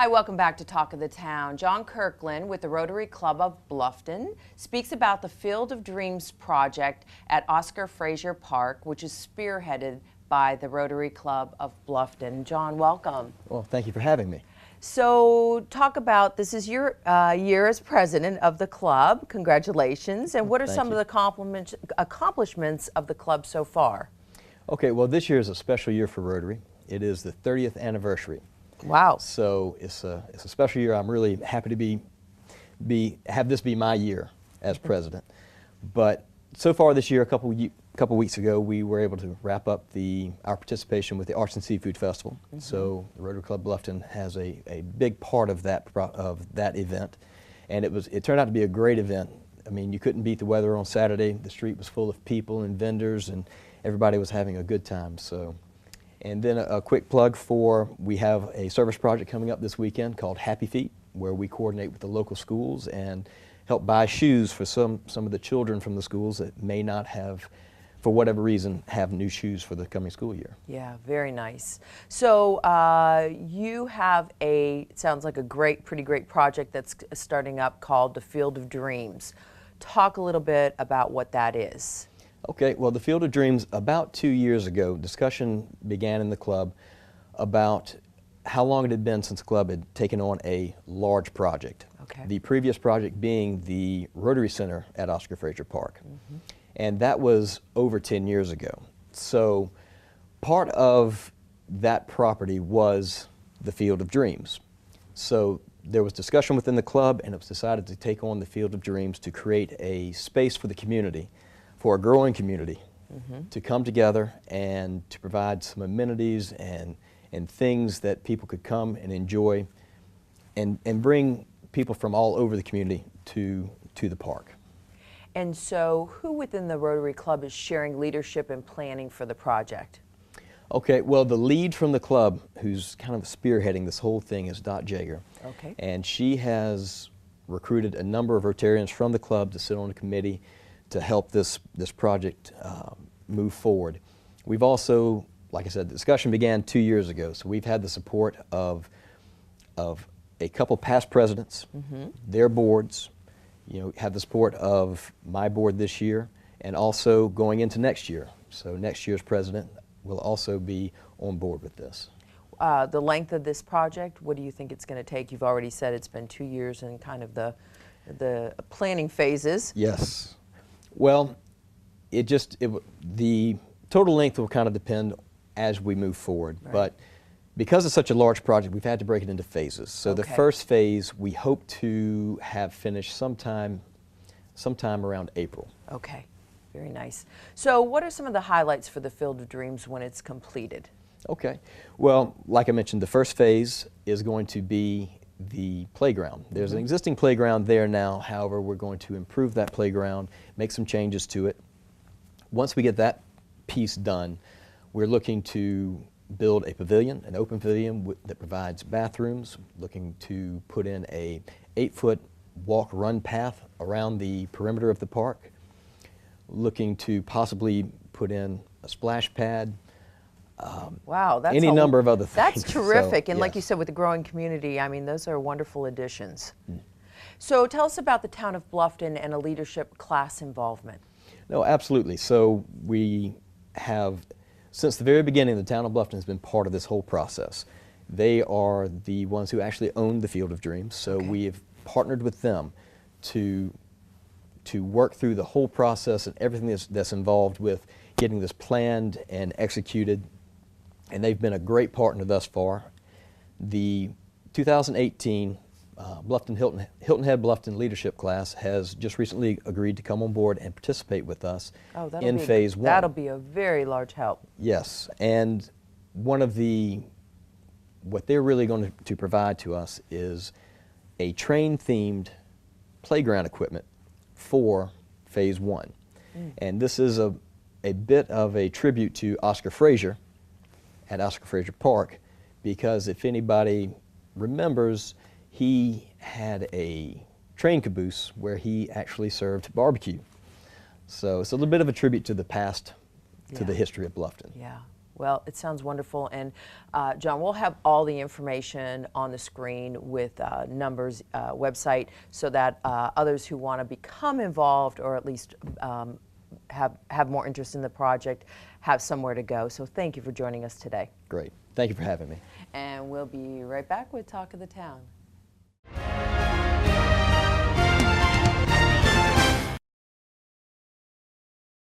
Hi, welcome back to Talk of the Town. John Kirkland with the Rotary Club of Bluffton speaks about the Field of Dreams project at Oscar Frazier Park, which is spearheaded by the Rotary Club of Bluffton. John, welcome. Well, thank you for having me. So talk about, this is your year as president of the club. Congratulations. And what are some of the accomplishments of the club so far? Okay, well, this year is a special year for Rotary. It is the 30th anniversary. Wow. So it's a special year. I'm really happy to have this be my year as president. But so far this year, a couple weeks ago, we were able to wrap up our participation with the Arts and Seafood Festival. So the Rotary Club Bluffton has a big part of that event, and it turned out to be a great event. I mean, you couldn't beat the weather on Saturday. The street was full of people and vendors, and everybody was having a good time. So. And then a quick plug we have a service project coming up this weekend called Happy Feet, where we coordinate with the local schools and help buy shoes for some of the children from the schools that may not have, for whatever reason, have new shoes for the coming school year. Yeah, very nice. So you have it sounds like a pretty great project that's starting up called the Field of Dreams. Talk a little bit about what that is. Okay, well, the Field of Dreams, about 2 years ago, discussion began in the club about how long it had been since the club had taken on a large project. Okay. The previous project being the Rotary Center at Oscar Frazier Park. And that was over 10 years ago. So part of that property was the Field of Dreams. So there was discussion within the club, and it was decided to take on the Field of Dreams to create a space for the community, for a growing community, to come together and to provide some amenities and things that people could come and enjoy and bring people from all over the community to the park. And so who within the Rotary Club is sharing leadership and planning for the project? Okay, well, the lead from the club, who's kind of spearheading this whole thing, is Dot Jager. Okay. And she has recruited a number of Rotarians from the club to sit on a committee to help this project move forward. We've also, like I said, the discussion began 2 years ago, so we've had the support of a couple past presidents, their boards, have the support of my board this year, and also going into next year. So next year's president will also be on board with this. The length of this project, what do you think it's going to take? You've already said it's been 2 years in kind of the planning phases. Yes. Well, the total length will kind of depend as we move forward. Right. But because it's such a large project, we've had to break it into phases. So the first phase, we hope to have finished sometime around April. Okay, very nice. So what are some of the highlights for the Field of Dreams when it's completed? Okay, well, like I mentioned, the first phase is going to be the playground. There's an existing playground there now. However, we're going to improve that playground, make some changes to it. Once we get that piece done, we're looking to build a pavilion, an open pavilion that provides bathrooms, looking to put in a 8-foot walk-run path around the perimeter of the park, looking to possibly put in a splash pad. Wow, that's any number of other things. That's terrific, so, and yes. Like you said, with the growing community, I mean, those are wonderful additions. So tell us about the town of Bluffton and a leadership class involvement. No, absolutely. So we have, since the very beginning, the town of Bluffton has been part of this whole process. They are the ones who actually own the Field of Dreams, so we have partnered with them to work through the whole process and everything that's involved with getting this planned and executed. And they've been a great partner thus far. The 2018 Hilton Head Bluffton leadership class has just recently agreed to come on board and participate with us in phase 1. That'll be a very large help. Yes, and what they're really going to provide to us is a train-themed playground equipment for phase 1. And this is a bit of a tribute to Oscar Frazier at Oscar Frazier Park, because if anybody remembers, he had a train caboose where he actually served barbecue. So it's a little bit of a tribute to the past, to the history of Bluffton. Yeah. Well, it sounds wonderful, and John, we'll have all the information on the screen with numbers, website, so that others who want to become involved, or at least have more interest in the project, have somewhere to go. So thank you for joining us today. Great. Thank you for having me. And we'll be right back with Talk of the Town.